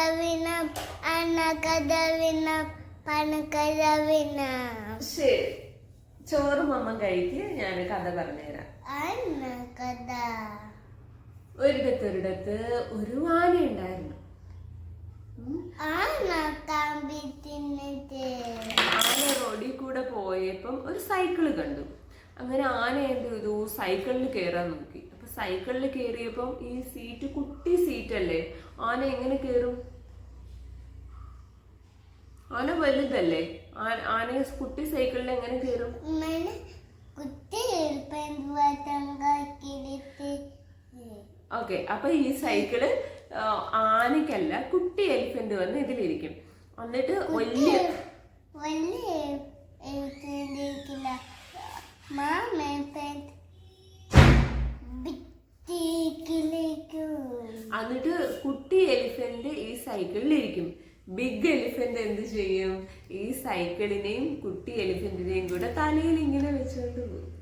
കഥവിനം അന്ന കഥവിനം പണക്കഥവിനം. ശരി, ചോറ് മമ്മ കഴിക്ക്, ഞാൻ കഥ പറഞ്ഞുതരാം. അന്ന കഥ. ഒരിടത്ത് ഒരു ആന ഉണ്ടായിരുന്നു. ആന കമ്പി തിന്നിട്ട് ആന റോഡിൽ കൂടെ പോയപ്പം ഒരു സൈക്കിള് കണ്ടു. അങ്ങനെ ആന എന്ത് ചെയ്തു, സൈക്കിളിൽ കയറാൻ നോക്കി. അപ്പൊ സൈക്കിളിൽ കയറിയപ്പം ഈ സീറ്റ് കുട്ടി സീറ്റല്ലേ, ആന എങ്ങനെ കയറും? ആന വലുതല്ലേ, ആന കുട്ടി സൈക്കിളിൽ എങ്ങനെ കയറും? ഓക്കെ, അപ്പൊ ഈ സൈക്കിള് ആനക്കല്ല, കുട്ടി എലിഫന്റ് വന്ന് ഇതിലിരിക്കും. എന്നിട്ട് വലിയ എന്നിട്ട് കുട്ടി എലിഫന്റ് ഈ സൈക്കിളിൽ ഇരിക്കും. ബിഗ് എലിഫന്റ് എന്ത് ചെയ്യും? ഈ സൈക്കിളിനെയും കുട്ടി എലിഫന്റിനെയും കൂടെ തലയിൽ ഇങ്ങനെ വെച്ചുകൊണ്ട് പോകും.